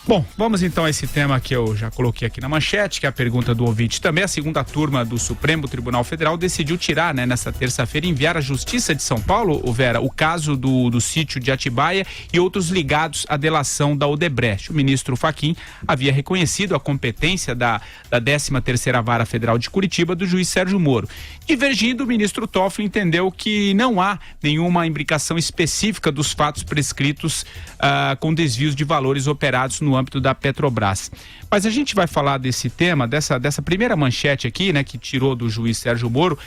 Bom, vamos então a esse tema que eu já coloquei aqui na manchete, que é a pergunta do ouvinte também. A segunda turma do Supremo Tribunal Federal decidiu tirar, nessa terça-feira, enviar à Justiça de São Paulo, Vera, o caso do sítio de Atibaia e outros ligados à delação da Odebrecht. O ministro Fachin havia reconhecido a competência da 13ª Vara Federal de Curitiba do juiz Sérgio Moro. Divergindo, o ministro Toffoli entendeu que não há nenhuma imbricação específica dos fatos prescritos com desvios de valores operados no âmbito da Petrobras. Mas a gente vai falar desse tema, dessa primeira manchete aqui, que tirou do juiz Sérgio Moro,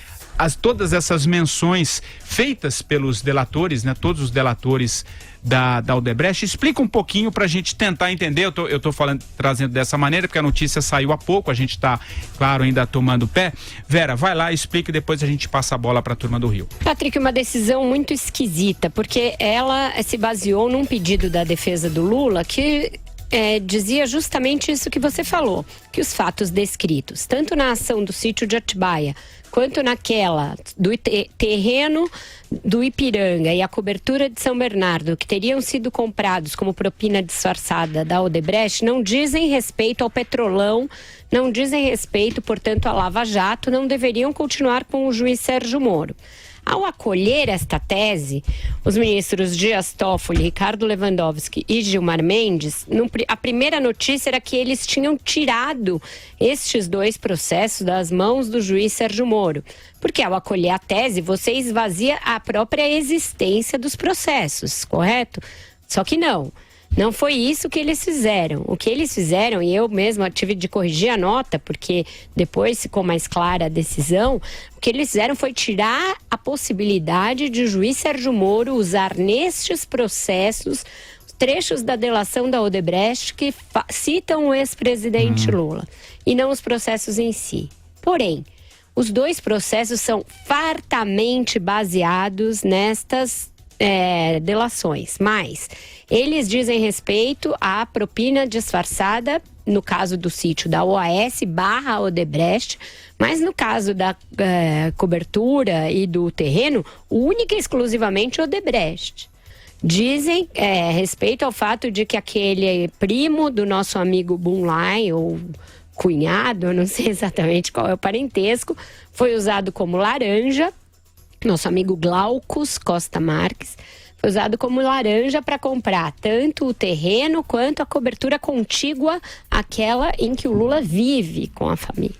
todas essas menções feitas pelos delatores, todos os delatores da Odebrecht. Explica um pouquinho para a gente tentar entender. Eu tô trazendo dessa maneira porque a notícia saiu há pouco, a gente está, claro, ainda tomando pé. Vera, vai lá, explica e depois a gente passa a bola para a turma do Rio. Patrick, uma decisão muito esquisita, porque ela se baseou num pedido da defesa do Lula que dizia justamente isso que você falou, que os fatos descritos, tanto na ação do sítio de Atibaia, quanto naquela do terreno do Ipiranga e a cobertura de São Bernardo, que teriam sido comprados como propina disfarçada da Odebrecht, não dizem respeito ao Petrolão, não dizem respeito, portanto, à Lava Jato, não deveriam continuar com o juiz Sérgio Moro. Ao acolher esta tese, os ministros Dias Toffoli, Ricardo Lewandowski e Gilmar Mendes, a primeira notícia era que eles tinham tirado estes dois processos das mãos do juiz Sérgio Moro. Porque ao acolher a tese, você esvazia a própria existência dos processos, correto? Só que não. Não foi isso que eles fizeram. O que eles fizeram, e eu mesma tive de corrigir a nota, porque depois ficou mais clara a decisão, o que eles fizeram foi tirar a possibilidade de o juiz Sérgio Moro usar nestes processos trechos da delação da Odebrecht que citam o ex-presidente Lula, e não os processos em si. Porém, os dois processos são fartamente baseados nestas delações, mas eles dizem respeito à propina disfarçada, no caso do sítio da OAS/Odebrecht, mas no caso da cobertura e do terreno, única e exclusivamente Odebrecht. Dizem respeito ao fato de que aquele primo do nosso amigo Bunlai, ou cunhado, eu não sei exatamente qual é o parentesco, foi usado como laranja. Nosso amigo Glaucus Costa Marques foi usado como laranja para comprar tanto o terreno quanto a cobertura contígua àquela em que o Lula vive com a família.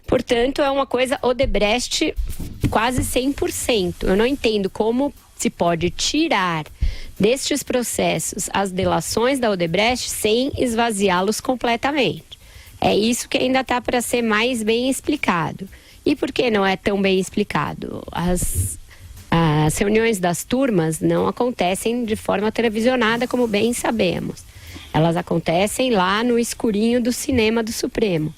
Portanto, é uma coisa Odebrecht quase 100%. Eu não entendo como se pode tirar destes processos as delações da Odebrecht sem esvaziá-los completamente. É isso que ainda está para ser mais bem explicado. E por que não é tão bem explicado? As reuniões das turmas não acontecem de forma televisionada, como bem sabemos. Elas acontecem lá no escurinho do cinema do Supremo.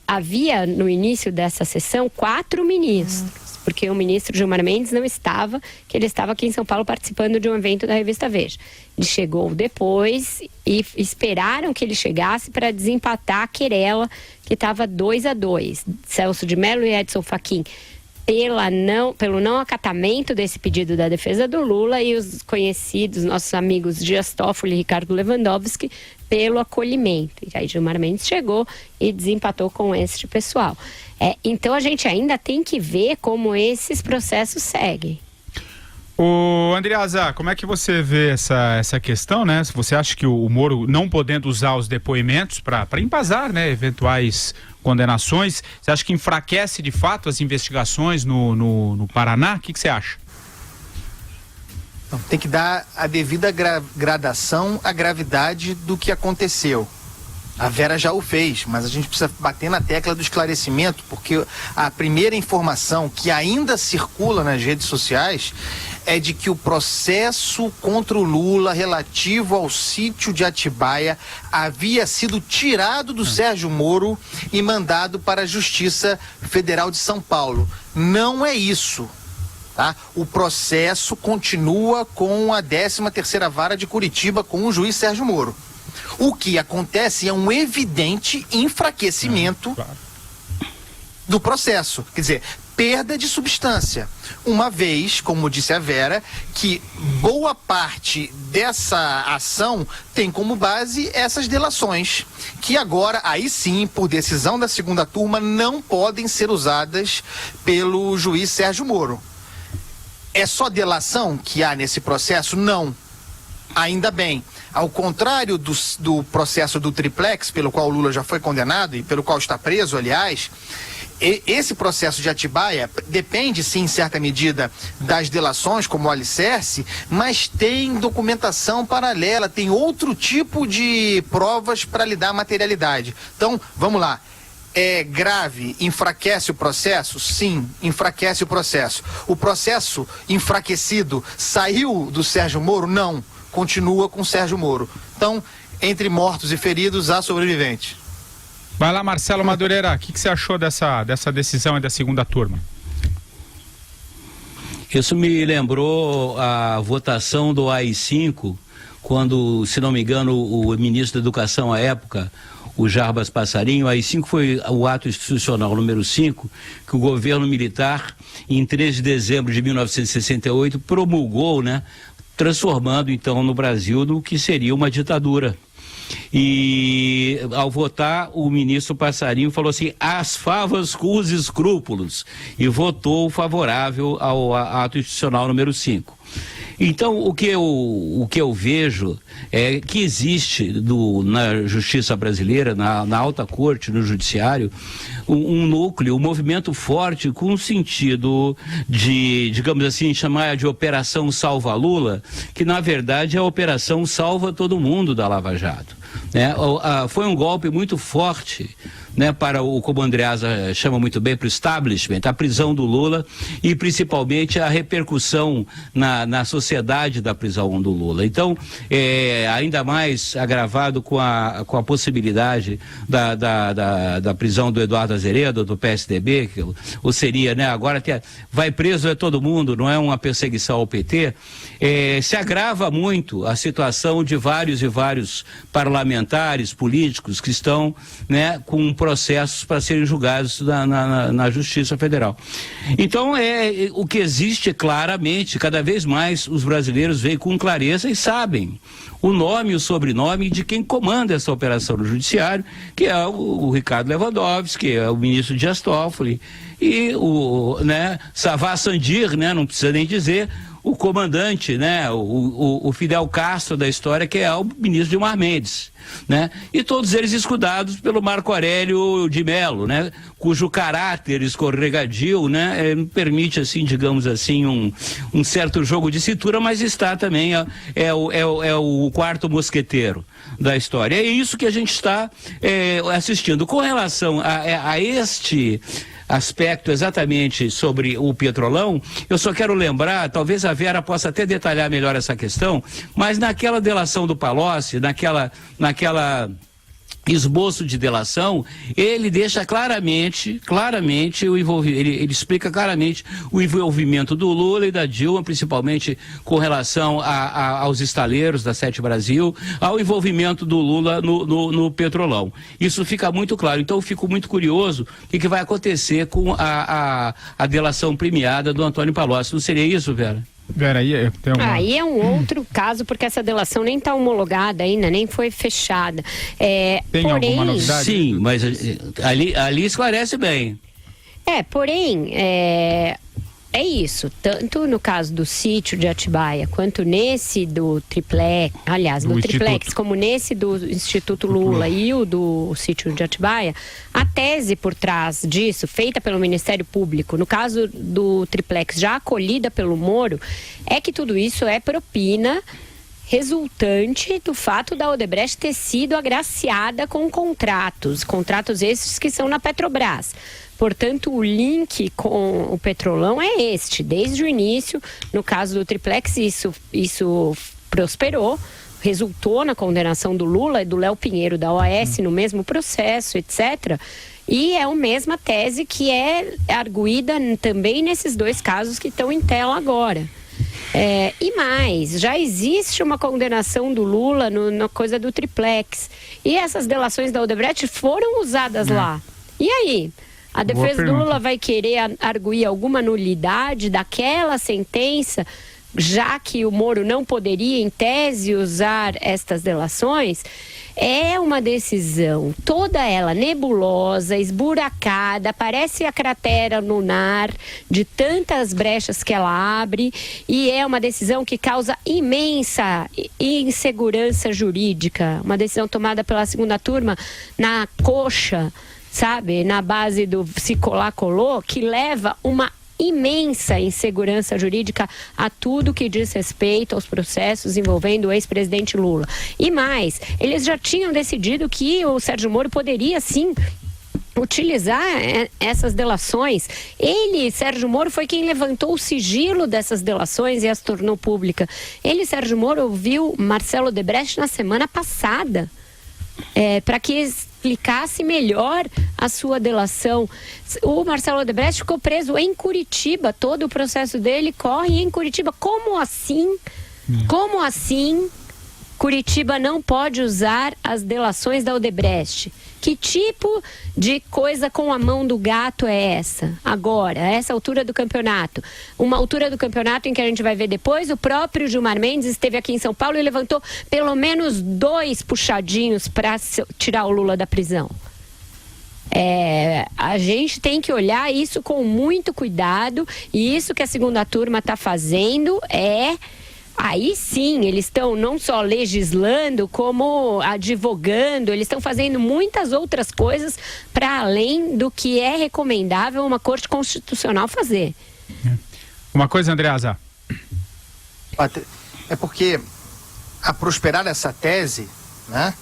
Havia, no início dessa sessão, 4 ministros, porque o ministro Gilmar Mendes não estava, que ele estava aqui em São Paulo participando de um evento da revista Veja. Ele chegou depois e esperaram que ele chegasse para desempatar a querela, que estava 2-2. Celso de Mello e Edson Fachin, pelo não acatamento desse pedido da defesa do Lula, e os conhecidos, nossos amigos Dias Toffoli e Ricardo Lewandowski, pelo acolhimento. E aí Gilmar Mendes chegou e desempatou com este pessoal. Então a gente ainda tem que ver como esses processos seguem. Ô Andreasa, como é que você vê essa questão, né? Se você acha que o Moro, não podendo usar os depoimentos para embasar, eventuais condenações, você acha que enfraquece de fato as investigações no Paraná? O que você acha? Não, tem que dar a devida gradação à gravidade do que aconteceu. A Vera já o fez, mas a gente precisa bater na tecla do esclarecimento, porque a primeira informação que ainda circula nas redes sociais é de que o processo contra o Lula relativo ao sítio de Atibaia havia sido tirado do Sérgio Moro e mandado para a Justiça Federal de São Paulo. Não é isso. Tá? O processo continua com a 13ª Vara de Curitiba com o juiz Sérgio Moro. O que acontece é um evidente enfraquecimento do processo. Quer dizer, perda de substância, uma vez, como disse a Vera, que boa parte dessa ação tem como base essas delações, que agora, aí sim, por decisão da segunda turma, não podem ser usadas pelo juiz Sérgio Moro. É só delação que há nesse processo? Não. Ainda bem. Ao contrário do processo do triplex, pelo qual o Lula já foi condenado e pelo qual está preso, aliás, esse processo de Atibaia depende, sim, em certa medida, das delações como alicerce, mas tem documentação paralela, tem outro tipo de provas para lhe dar materialidade. Então, vamos lá. É grave, enfraquece o processo? Sim, enfraquece o processo. O processo enfraquecido saiu do Sérgio Moro? Não, continua com o Sérgio Moro. Então, entre mortos e feridos, há sobrevivente. Vai lá, Marcelo Madureira, o que você achou dessa decisão e da segunda turma? Isso me lembrou a votação do AI-5, quando, se não me engano, o ministro da Educação à época, o Jarbas Passarinho, o AI-5 foi o ato institucional número 5, que o governo militar, em 3 de dezembro de 1968, promulgou, né, transformando então no Brasil no que seria uma ditadura. E ao votar, o ministro Passarinho falou assim: as favas com os escrúpulos, e votou favorável ao ato institucional número 5. Então, o que eu vejo é que existe na justiça brasileira, na alta corte, no judiciário, um núcleo, um movimento forte com o sentido de, digamos assim, chamar de Operação Salva Lula, que na verdade é a Operação Salva Todo Mundo da Lava Jato. Né? Foi um golpe muito forte, né, para como o Andreasa chama muito bem, para o establishment, a prisão do Lula e principalmente a repercussão na sociedade da prisão do Lula. Então, ainda mais agravado com a possibilidade da prisão do Eduardo Azeredo, do PSDB, ou seria, né, agora vai preso todo mundo, não é uma perseguição ao PT, se agrava muito a situação de vários e vários parlamentares, políticos que estão, né, com processos para serem julgados na Justiça Federal. Então, o que existe claramente, cada vez mais os brasileiros veem com clareza e sabem o nome e o sobrenome de quem comanda essa operação no judiciário, que é o Ricardo Lewandowski, que é o ministro Dias Toffoli, e o, né, Savas Sandir, né, não precisa nem dizer, o comandante, né, o Fidel Castro da história, que é o ministro Gilmar Mendes, né, e todos eles escudados pelo Marco Aurélio de Mello, né, cujo caráter escorregadio, né, permite, assim, digamos assim, um certo jogo de cintura, mas está também, o quarto mosqueteiro da história. É isso que a gente está assistindo. Com relação a este aspecto exatamente sobre o Petrolão, eu só quero lembrar, talvez a Vera possa até detalhar melhor essa questão, mas naquela delação do Palocci, naquela esboço de delação, ele deixa claramente o envolvimento, ele explica claramente o envolvimento do Lula e da Dilma, principalmente com relação aos estaleiros da Sete Brasil, ao envolvimento do Lula no Petrolão. Isso fica muito claro. Então eu fico muito curioso o que vai acontecer com a delação premiada do Antônio Palocci. Não seria isso, Vera? Vera, aí é um outro caso, porque essa delação nem está homologada ainda, nem foi fechada. Tem alguma novidade? Sim, mas ali esclarece bem. Porém, é isso, tanto no caso do sítio de Atibaia, quanto nesse do triplex, aliás, do triplex, como nesse do Instituto Lula e o do sítio de Atibaia, a tese por trás disso, feita pelo Ministério Público, no caso do triplex já acolhida pelo Moro, é que tudo isso é propina resultante do fato da Odebrecht ter sido agraciada com contratos esses que são na Petrobras. Portanto, o link com o Petrolão é este. Desde o início, no caso do triplex, isso prosperou, resultou na condenação do Lula e do Léo Pinheiro da OAS no mesmo processo, etc. E é a mesma tese que é arguída também nesses dois casos que estão em tela agora. E mais, já existe uma condenação do Lula na coisa do triplex. E essas delações da Odebrecht foram usadas lá. E aí? A defesa do Lula vai querer arguir alguma nulidade daquela sentença, já que o Moro não poderia, em tese, usar estas delações? É uma decisão, toda ela nebulosa, esburacada, parece a cratera lunar de tantas brechas que ela abre, e é uma decisão que causa imensa insegurança jurídica. Uma decisão tomada pela segunda turma na coxa, sabe, na base do se colar, colou, que leva uma imensa insegurança jurídica a tudo que diz respeito aos processos envolvendo o ex-presidente Lula. E mais, eles já tinham decidido que o Sérgio Moro poderia sim utilizar essas delações. Ele, Sérgio Moro, foi quem levantou o sigilo dessas delações e as tornou pública. Ele, Sérgio Moro, ouviu Marcelo Odebrecht na semana passada para que explicasse melhor a sua delação. O Marcelo Odebrecht ficou preso em Curitiba, todo o processo dele corre em Curitiba. Como assim? Como assim Curitiba não pode usar as delações da Odebrecht? Que tipo de coisa com a mão do gato é essa? Agora, a essa altura do campeonato. Uma altura do campeonato em que a gente vai ver depois, o próprio Gilmar Mendes esteve aqui em São Paulo e levantou pelo menos 2 puxadinhos para tirar o Lula da prisão. A gente tem que olhar isso com muito cuidado, e isso que a segunda turma está fazendo aí sim, eles estão não só legislando, como advogando, eles estão fazendo muitas outras coisas para além do que é recomendável uma Corte Constitucional fazer. Uma coisa, Andreasa. É porque, a prosperar essa tese, né,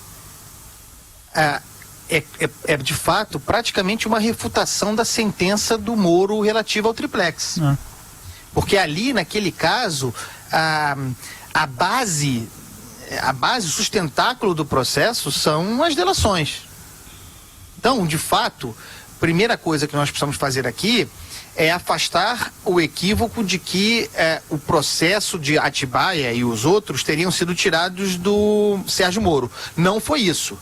é de fato praticamente uma refutação da sentença do Moro relativa ao triplex. Porque ali, naquele caso, a base, o sustentáculo do processo são as delações. Então, de fato, a primeira coisa que nós precisamos fazer aqui é afastar o equívoco de que o processo de Atibaia e os outros teriam sido tirados do Sérgio Moro. Não foi isso.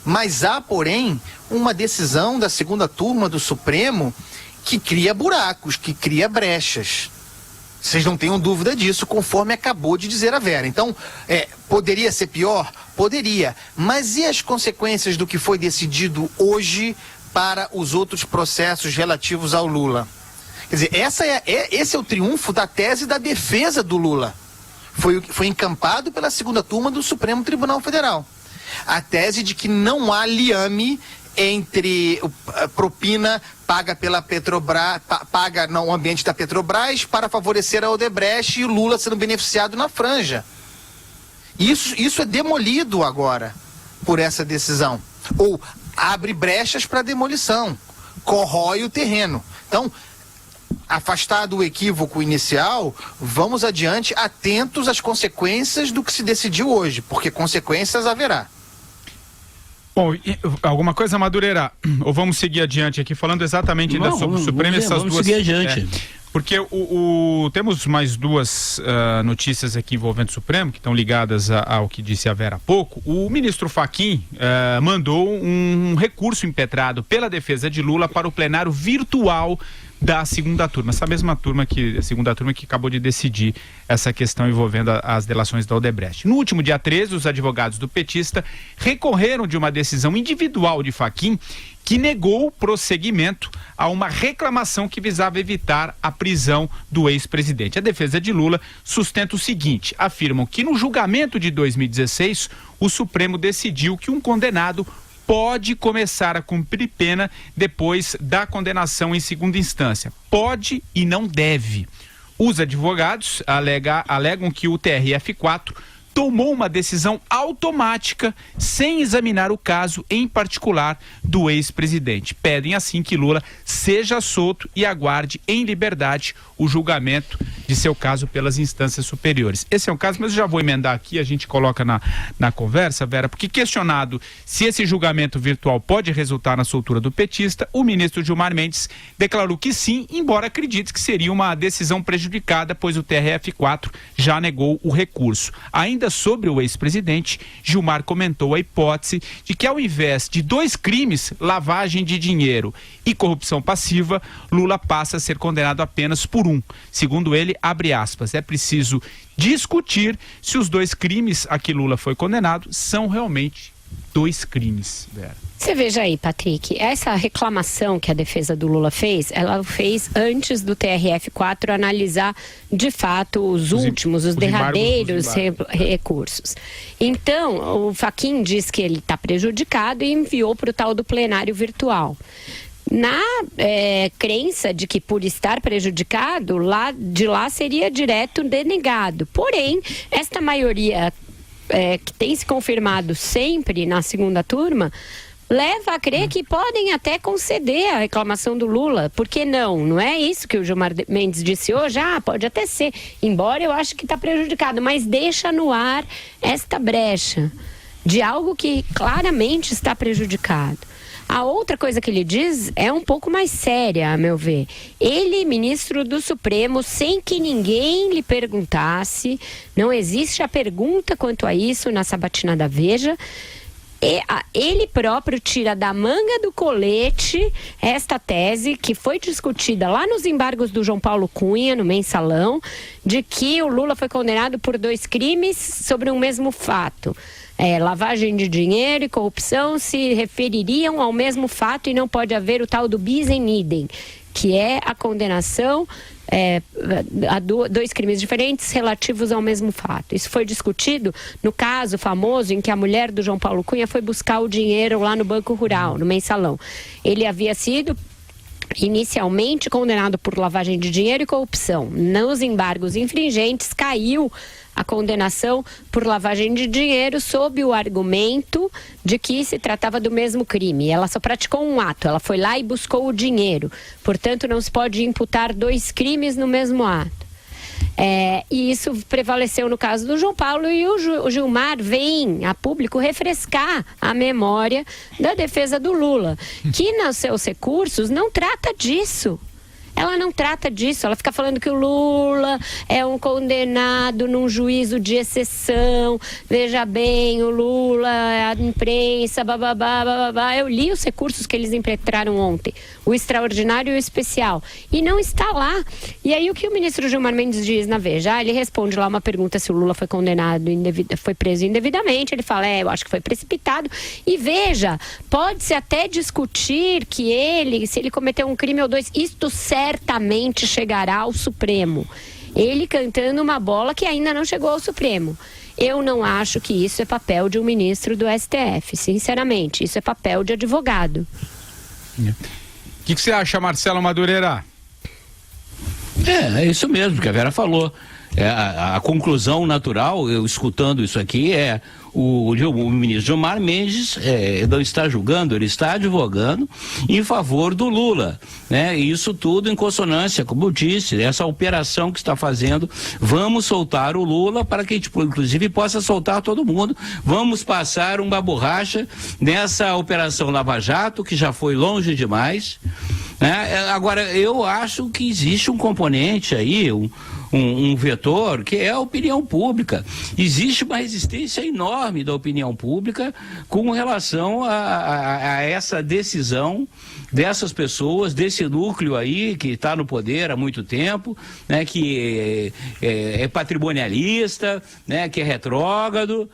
Mas há, porém, uma decisão da segunda turma do Supremo que cria buracos, que cria brechas. Vocês não tenham dúvida disso, conforme acabou de dizer a Vera. Então, poderia ser pior? Poderia. Mas e as consequências do que foi decidido hoje para os outros processos relativos ao Lula? Quer dizer, esse é o triunfo da tese da defesa do Lula. Foi encampado pela segunda turma do Supremo Tribunal Federal. A tese de que não há liame entre propina paga pela Petrobras, paga no ambiente da Petrobras para favorecer a Odebrecht e o Lula sendo beneficiado na franja. Isso é demolido agora por essa decisão. Ou abre brechas para demolição, corrói o terreno. Então, afastado o equívoco inicial, vamos adiante, atentos às consequências do que se decidiu hoje, porque consequências haverá. Bom, alguma coisa, Madureira? Ou vamos seguir adiante aqui, falando exatamente ainda sobre o Supremo, essas duas... Vamos seguir adiante. Porque temos mais duas notícias aqui envolvendo o Supremo, que estão ligadas ao que disse a Vera há pouco. O ministro Fachin mandou um recurso impetrado pela defesa de Lula para o plenário virtual da segunda turma, essa mesma segunda turma que acabou de decidir essa questão envolvendo as delações da Odebrecht. No último dia 13, os advogados do petista recorreram de uma decisão individual de Fachin que negou prosseguimento a uma reclamação que visava evitar a prisão do ex-presidente. A defesa de Lula sustenta o seguinte: afirmam que no julgamento de 2016, o Supremo decidiu que um condenado pode começar a cumprir pena depois da condenação em segunda instância. Pode e não deve. Os advogados alegam que o TRF4 tomou uma decisão automática sem examinar o caso em particular do ex-presidente. Pedem assim que Lula seja solto e aguarde em liberdade o julgamento de seu caso pelas instâncias superiores. Esse é um caso, mas eu já vou emendar aqui, a gente coloca na conversa, Vera, porque questionado se esse julgamento virtual pode resultar na soltura do petista, o ministro Gilmar Mendes declarou que sim, embora acredite que seria uma decisão prejudicada, pois o TRF4 já negou o recurso. Ainda ainda sobre o ex-presidente, Gilmar comentou a hipótese de que, ao invés de 2 crimes, lavagem de dinheiro e corrupção passiva, Lula passa a ser condenado apenas por 1. Segundo ele, abre aspas, é preciso discutir se os 2 crimes a que Lula foi condenado são realmente 2 crimes, Vera. Você veja aí, Patrick, essa reclamação que a defesa do Lula fez, ela fez antes do TRF4 analisar de fato os derradeiros recursos. Então, o Fachin diz que ele está prejudicado e enviou para o tal do plenário virtual. Na crença de que por estar prejudicado, de lá seria direto denegado. Porém, esta maioria que tem se confirmado sempre na segunda turma, leva a crer que podem até conceder a reclamação do Lula. Por que não? Não é isso que o Gilmar Mendes disse hoje? Pode até ser, embora eu acho que está prejudicado, mas deixa no ar esta brecha de algo que claramente está prejudicado. A outra coisa que ele diz é um pouco mais séria, a meu ver. Ele, ministro do Supremo, sem que ninguém lhe perguntasse, não existe a pergunta quanto a isso na sabatina da Veja, ele próprio tira da manga do colete esta tese que foi discutida lá nos embargos do João Paulo Cunha, no Mensalão, de que o Lula foi condenado por 2 crimes sobre um mesmo fato. Lavagem de dinheiro e corrupção se refeririam ao mesmo fato e não pode haver o tal do bis in idem, que é a condenação a 2 crimes diferentes relativos ao mesmo fato. Isso foi discutido no caso famoso em que a mulher do João Paulo Cunha foi buscar o dinheiro lá no Banco Rural, no Mensalão. Ele havia sido inicialmente condenado por lavagem de dinheiro e corrupção. Nos embargos infringentes, caiu a condenação por lavagem de dinheiro sob o argumento de que se tratava do mesmo crime. Ela só praticou um ato, ela foi lá e buscou o dinheiro. Portanto, não se pode imputar 2 crimes no mesmo ato. E isso prevaleceu no caso do João Paulo, e o Gilmar vem a público refrescar a memória da defesa do Lula, que nos seus recursos não trata disso. Ela não trata disso, ela fica falando que o Lula é um condenado num juízo de exceção, veja bem, o Lula, a imprensa, bababá, bababá. Eu li os recursos que eles impetraram ontem, o extraordinário e o especial, e não está lá. E aí o que o ministro Gilmar Mendes diz na Veja? Ele responde lá uma pergunta se o Lula foi condenado, foi preso indevidamente, ele fala, eu acho que foi precipitado, e veja, pode-se até discutir que se ele cometeu um crime ou 2, isto certamente chegará ao Supremo. Ele cantando uma bola que ainda não chegou ao Supremo. Eu não acho que isso é papel de um ministro do STF, sinceramente. Isso é papel de advogado. O que você acha, Marcelo Madureira? É isso mesmo que a Vera falou. A conclusão natural, eu escutando isso aqui, o ministro Gilmar Mendes não está julgando, ele está advogando em favor do Lula, né? E isso tudo em consonância, como eu disse, essa operação que está fazendo, vamos soltar o Lula para que, inclusive, possa soltar todo mundo, vamos passar uma borracha nessa operação Lava Jato, que já foi longe demais, né? Agora, eu acho que existe um componente aí, um vetor, que é a opinião pública. Existe uma resistência enorme da opinião pública com relação a essa decisão dessas pessoas, desse núcleo aí que está no poder há muito tempo, né, que é patrimonialista, né, que é retrógrado,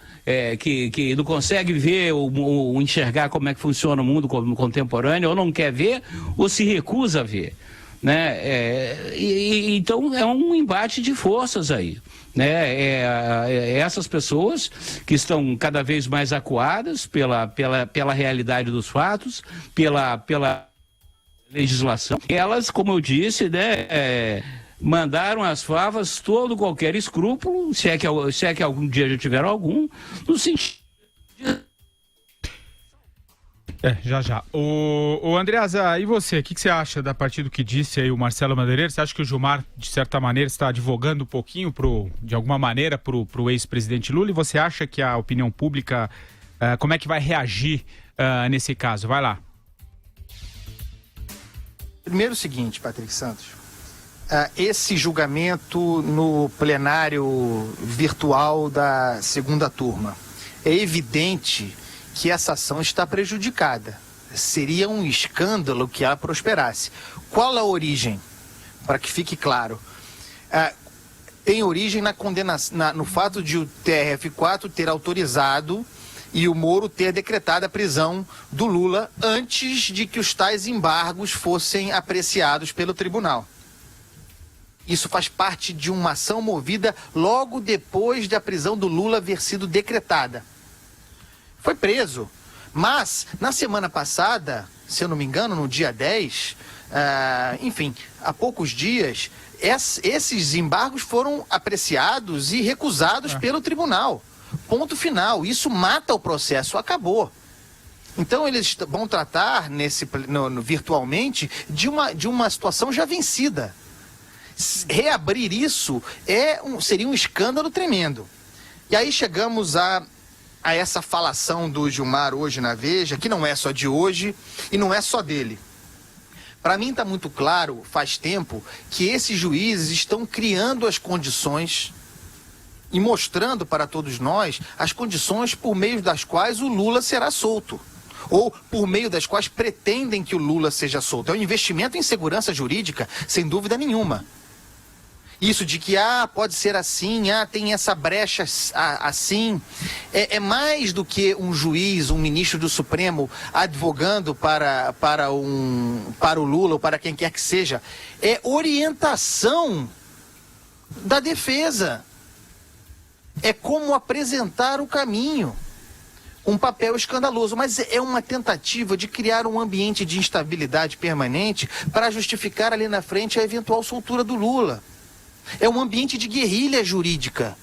que não consegue ver ou enxergar como é que funciona o mundo contemporâneo, ou não quer ver, ou se recusa a ver. Né? Então é um embate de forças aí, né? Essas pessoas que estão cada vez mais acuadas pela realidade dos fatos, pela legislação, elas, como eu disse, né, mandaram as favas todo qualquer escrúpulo, se é que algum dia já tiveram algum, no sentido já. O Andreasa, e você? O que você acha da partir do que disse aí o Marcelo Madureira? Você acha que o Gilmar, de certa maneira, está advogando um pouquinho, de alguma maneira, para o ex-presidente Lula? E você acha que a opinião pública, como é que vai reagir nesse caso? Vai lá. Primeiro o seguinte, Patrick Santos. esse julgamento no plenário virtual da segunda turma. É evidente que essa ação está prejudicada. Seria um escândalo que ela prosperasse. Qual a origem? Para que fique claro. Tem origem na condenação, no fato de o TRF4 ter autorizado e o Moro ter decretado a prisão do Lula antes de que os tais embargos fossem apreciados pelo tribunal. Isso faz parte de uma ação movida logo depois da prisão do Lula haver sido decretada. Foi preso, mas na semana passada, se eu não me engano, no dia 10, enfim, há poucos dias, esses embargos foram apreciados e recusados pelo tribunal. Ponto final. Isso mata o processo. Acabou. Então eles vão tratar virtualmente de uma situação já vencida. Reabrir isso seria um escândalo tremendo. E aí chegamos a essa falação do Gilmar hoje na Veja, que não é só de hoje e não é só dele. Para mim está muito claro, faz tempo, que esses juízes estão criando as condições e mostrando para todos nós as condições por meio das quais o Lula será solto. Ou por meio das quais pretendem que o Lula seja solto. É um investimento em segurança jurídica, sem dúvida nenhuma. Isso de que, pode ser assim, tem essa brecha assim, é mais do que um juiz, um ministro do Supremo advogando para o Lula ou para quem quer que seja. É orientação da defesa. É como apresentar o caminho. Um papel escandaloso, mas é uma tentativa de criar um ambiente de instabilidade permanente para justificar ali na frente a eventual soltura do Lula. É um ambiente de guerrilha jurídica,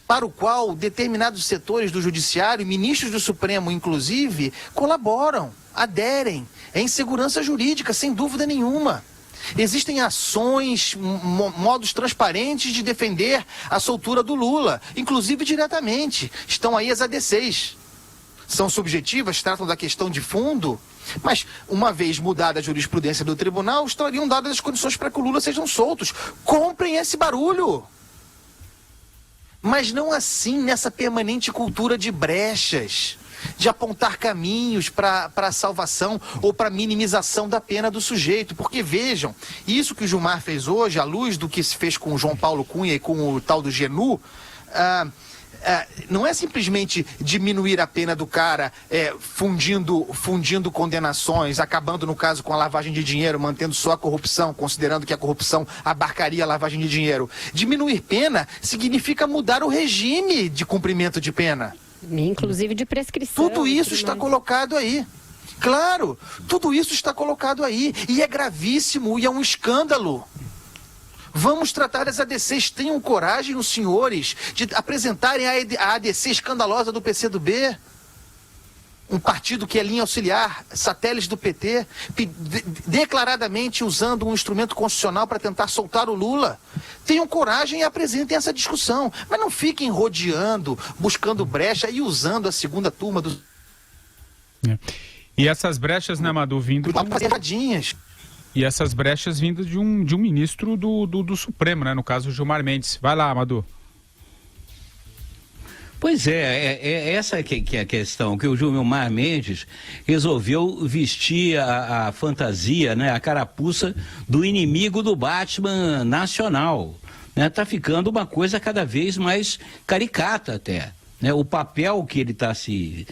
para o qual determinados setores do judiciário, ministros do Supremo inclusive, colaboram, aderem. É insegurança jurídica, sem dúvida nenhuma. Existem ações, modos transparentes de defender a soltura do Lula, inclusive diretamente. Estão aí as ADCs. São subjetivas, tratam da questão de fundo, mas uma vez mudada a jurisprudência do tribunal, estariam dadas as condições para que o Lula sejam soltos. Comprem esse barulho. Mas não assim, nessa permanente cultura de brechas, de apontar caminhos para a salvação ou para a minimização da pena do sujeito. Porque vejam, isso que o Gilmar fez hoje, à luz do que se fez com o João Paulo Cunha e com o tal do Genu, não é simplesmente diminuir a pena do cara fundindo condenações, acabando no caso com a lavagem de dinheiro, mantendo só a corrupção, considerando que a corrupção abarcaria a lavagem de dinheiro. Diminuir pena significa mudar o regime de cumprimento de pena. Inclusive de prescrição. Tudo isso está colocado aí. Claro, tudo isso está colocado aí. E é gravíssimo e é um escândalo. Vamos tratar as ADCs. Tenham coragem, os senhores, de apresentarem a ADC escandalosa do PCdoB. Um partido que é linha auxiliar, satélite do PT, declaradamente usando um instrumento constitucional para tentar soltar o Lula. Tenham coragem e apresentem essa discussão. Mas não fiquem rodeando, buscando brecha e usando a segunda turma do... E essas brechas, né, Madu, vindo... E essas brechas vindas de um ministro do Supremo, né? No caso, o Gilmar Mendes. Vai lá, Madu. Pois é essa que é a questão, que o Gilmar Mendes resolveu vestir a fantasia, né, a carapuça do inimigo do Batman nacional. Né? Tá ficando uma coisa cada vez mais caricata até. Né, o papel que ele está se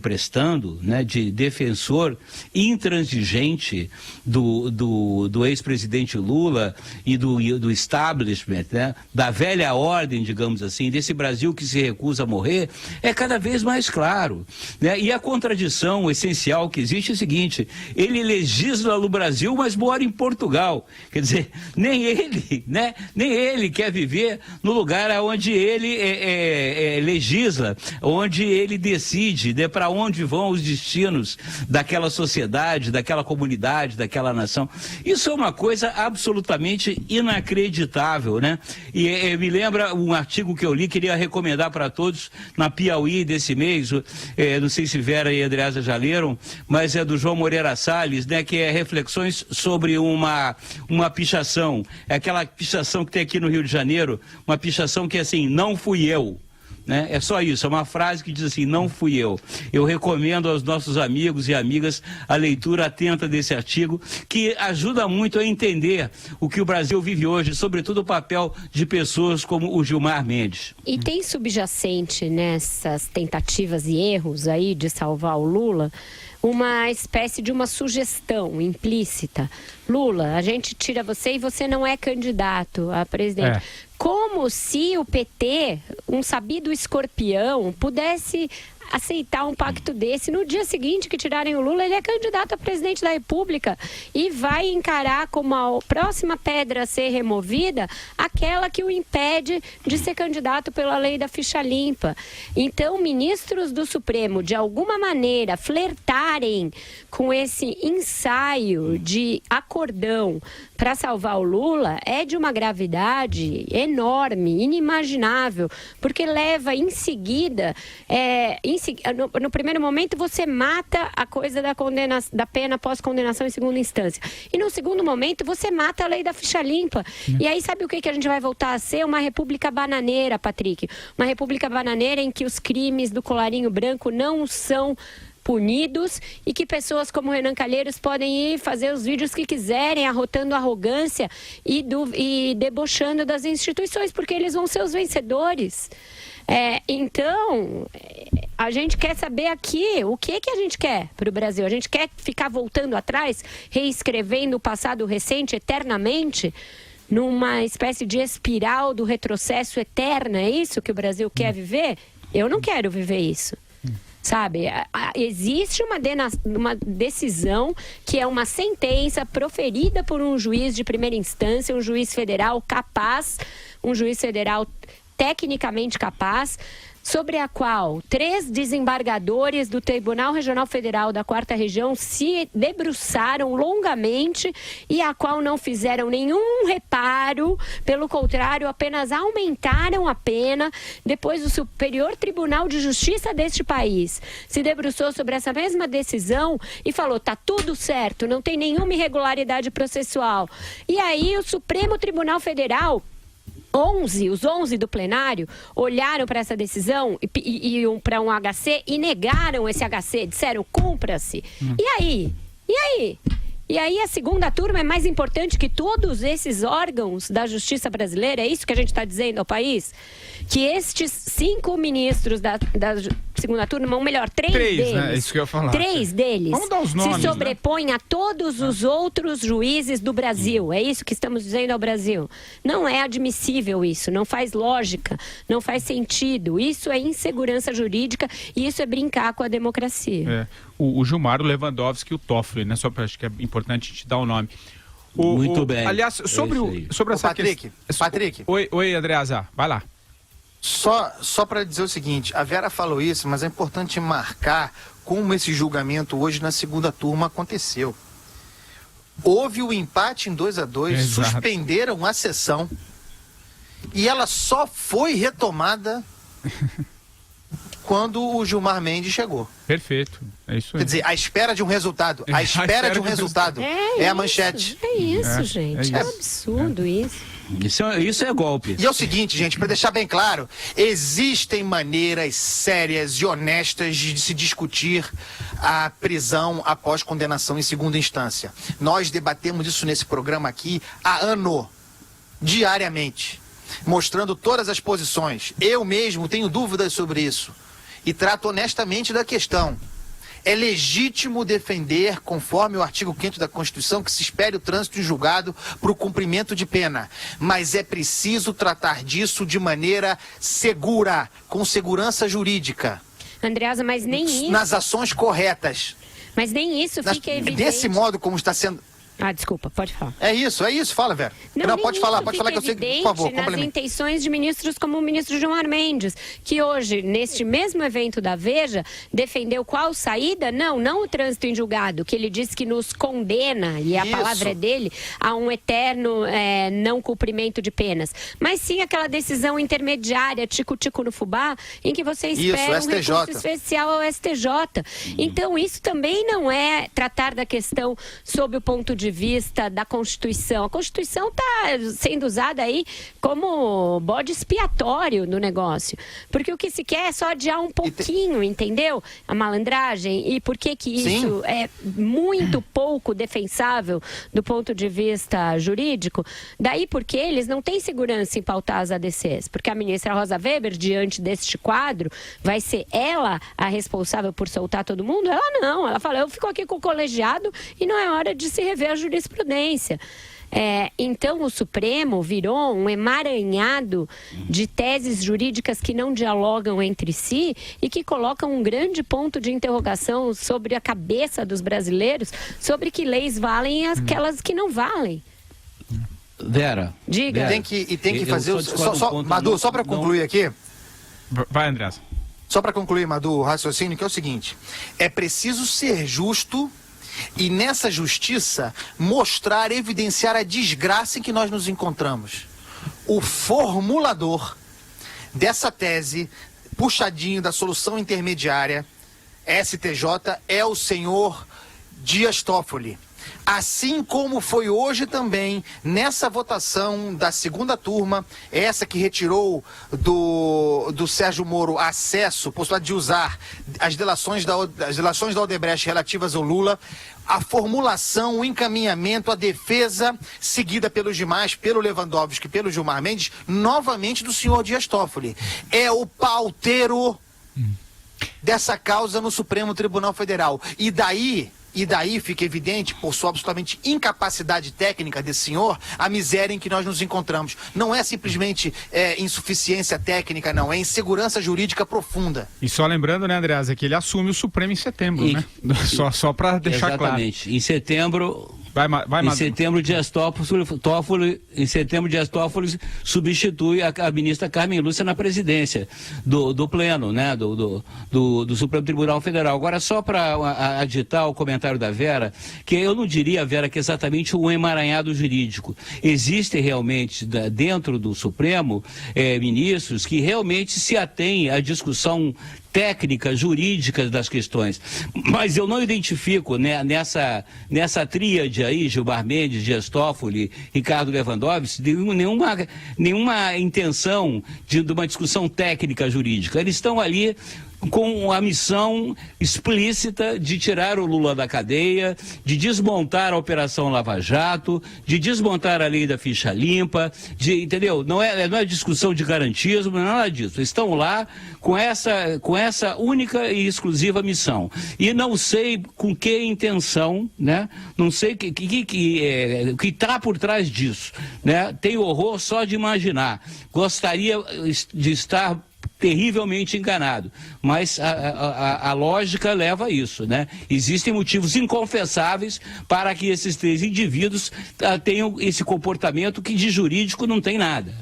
prestando, né, de defensor intransigente do ex-presidente Lula e do establishment, né, da velha ordem, digamos assim, desse Brasil que se recusa a morrer, é cada vez mais claro. Né, e a contradição essencial que existe é o seguinte: ele legisla no Brasil, mas mora em Portugal. Quer dizer, nem ele quer viver no lugar onde ele legisla. legisla, onde ele decide, né, para onde vão os destinos daquela sociedade, daquela comunidade, daquela nação. Isso é uma coisa absolutamente inacreditável, né? E me lembra um artigo que eu li, queria recomendar para todos, na Piauí desse mês, não sei se Vera e Andreasa já leram, mas é do João Moreira Salles, né, que é reflexões sobre uma pichação. É aquela pichação que tem aqui no Rio de Janeiro, uma pichação que é assim, não fui eu. Né? É só isso, é uma frase que diz assim, não fui eu. Eu recomendo aos nossos amigos e amigas a leitura atenta desse artigo, que ajuda muito a entender o que o Brasil vive hoje, sobretudo o papel de pessoas como o Gilmar Mendes. E tem subjacente nessas tentativas e erros aí de salvar o Lula uma espécie de uma sugestão implícita. Lula, a gente tira você e você não é candidato a presidente. Como se o PT, um sabido escorpião, pudesse aceitar um pacto desse. No dia seguinte que tirarem o Lula, ele é candidato a presidente da República e vai encarar como a próxima pedra a ser removida aquela que o impede de ser candidato pela lei da ficha limpa. Então, ministros do Supremo, de alguma maneira, flertarem com esse ensaio de acordão para salvar o Lula é de uma gravidade enorme, inimaginável, porque leva em seguida, no primeiro momento você mata a coisa da pena pós-condenação em segunda instância, e no segundo momento você mata a lei da ficha limpa. E aí sabe o que a gente vai voltar a ser? Uma república bananeira, Patrick, uma república bananeira em que os crimes do colarinho branco não são punidos e que pessoas como Renan Calheiros podem ir fazer os vídeos que quiserem, arrotando arrogância e debochando das instituições, porque eles vão ser os vencedores. Então, a gente quer saber aqui o que a gente quer para o Brasil. A gente quer ficar voltando atrás, reescrevendo o passado recente eternamente, numa espécie de espiral do retrocesso eterno. É isso que o Brasil quer viver? Eu não quero viver isso. Sabe, existe uma decisão que é uma sentença proferida por um juiz de primeira instância, um juiz federal capaz, um juiz federal tecnicamente capaz, sobre a qual 3 desembargadores do Tribunal Regional Federal da 4ª Região se debruçaram longamente e a qual não fizeram nenhum reparo, pelo contrário, apenas aumentaram a pena. Depois o Superior Tribunal de Justiça deste país se debruçou sobre essa mesma decisão e falou, tá tudo certo, não tem nenhuma irregularidade processual. E aí o Supremo Tribunal Federal, os 11 do plenário, olharam para essa decisão e para um HC e negaram esse HC, disseram, cumpra-se. E aí? E aí a segunda turma é mais importante que todos esses órgãos da justiça brasileira? É isso que a gente está dizendo ao país? Que estes 5 ministros da segunda turma, ou melhor, 3 deles, né? Isso que eu ia falar. 3 deles Vamos dar os nomes, se sobrepõem a todos os outros juízes do Brasil. É isso que estamos dizendo ao Brasil. Não é admissível isso, não faz lógica, não faz sentido. Isso é insegurança jurídica e isso é brincar com a democracia. O Gilmar, o Lewandowski e o Toffoli, né? Acho que é importante te dar o nome. Muito bem. Aliás, sobre essa Patrick, questão... Patrick. Oi, Andreasa, vai lá. Só para dizer o seguinte, a Vera falou isso, mas é importante marcar como esse julgamento hoje na segunda turma aconteceu. Houve o empate em 2-2, suspenderam a sessão e ela só foi retomada quando o Gilmar Mendes chegou. Perfeito, é isso aí. Quer dizer, a espera de um resultado. A espera de um resultado é a manchete. É isso, gente. É um absurdo isso. Isso é golpe. E é o seguinte, gente, para deixar bem claro, existem maneiras sérias e honestas de se discutir a prisão após condenação em segunda instância. Nós debatemos isso nesse programa aqui há ano, diariamente, mostrando todas as posições. Eu mesmo tenho dúvidas sobre isso e trato honestamente da questão. É legítimo defender, conforme o artigo 5º da Constituição, que se espere o trânsito em julgado para o cumprimento de pena. Mas é preciso tratar disso de maneira segura, com segurança jurídica. Andreasa, mas nem isso... Nas ações corretas. Mas nem isso fica evidente. Desse modo como está sendo... Desculpa, pode falar. É isso, fala, Vera. Não, pode falar que eu sei, por favor, nas intenções de ministros como o ministro Gilmar Mendes, que hoje, neste mesmo evento da Veja, defendeu qual saída? Não o trânsito em julgado, que ele disse que nos condena, e a palavra é dele, a um eterno não cumprimento de penas. Mas sim aquela decisão intermediária, tico-tico no fubá, em que você espera um recurso especial ao STJ. Então, isso também não é tratar da questão sob o ponto de vista da Constituição. A Constituição está sendo usada aí como bode expiatório no negócio. Porque o que se quer é só adiar um pouquinho, entendeu? A malandragem. E por que isso é muito pouco defensável do ponto de vista jurídico? Daí porque eles não têm segurança em pautar as ADCs. Porque a ministra Rosa Weber, diante deste quadro, vai ser ela a responsável por soltar todo mundo? Ela não. Ela fala, eu fico aqui com o colegiado e não é hora de se rever a jurisprudência. Então, o Supremo virou um emaranhado de teses jurídicas que não dialogam entre si e que colocam um grande ponto de interrogação sobre a cabeça dos brasileiros, sobre que leis valem e aquelas que não valem. Vera. Diga. Tem que fazer... Madu, só para concluir aqui... Vai, André. Só para concluir, Madu, o raciocínio, que é o seguinte: é preciso ser justo e, nessa justiça, mostrar, evidenciar a desgraça em que nós nos encontramos. O formulador dessa tese, puxadinho da solução intermediária, STJ, é o senhor Dias Toffoli. Assim como foi hoje também, nessa votação da segunda turma, essa que retirou do Sérgio Moro acesso, possibilidade de usar as delações da Odebrecht relativas ao Lula, a formulação, o encaminhamento, a defesa seguida pelos demais, pelo Lewandowski, pelo Gilmar Mendes, novamente do senhor Dias Toffoli. É o pauteiro dessa causa no Supremo Tribunal Federal. E daí fica evidente, por sua absolutamente incapacidade técnica desse senhor, a miséria em que nós nos encontramos. Não é simplesmente insuficiência técnica, não. É insegurança jurídica profunda. E só lembrando, né, Andreasa, que ele assume o Supremo em setembro, né? Só para deixar claro. Exatamente. Em setembro... Em setembro, Dias Toffoli substitui a ministra Carmen Lúcia na presidência do Pleno, né, do Supremo Tribunal Federal. Agora, só para aditar o comentário da Vera, que eu não diria, Vera, que é exatamente um emaranhado jurídico. Existem realmente, dentro do Supremo, ministros que realmente se atêm à discussão técnica, jurídica das questões. Mas eu não identifico, né, nessa tríade aí, Gilmar Mendes, Dias Toffoli, Ricardo Lewandowski, nenhuma intenção de uma discussão técnica jurídica. Eles estão ali com a missão explícita de tirar o Lula da cadeia, de desmontar a Operação Lava Jato, de desmontar a lei da ficha limpa, entendeu? Não é discussão de garantismo, não é nada disso. Estão lá com essa única e exclusiva missão. E não sei com que intenção, né? Não sei o que está por trás disso, né? Tenho horror só de imaginar. Gostaria de estar terrivelmente enganado, mas a lógica leva a isso, né? Existem motivos inconfessáveis para que esses três indivíduos tenham esse comportamento que de jurídico não tem nada.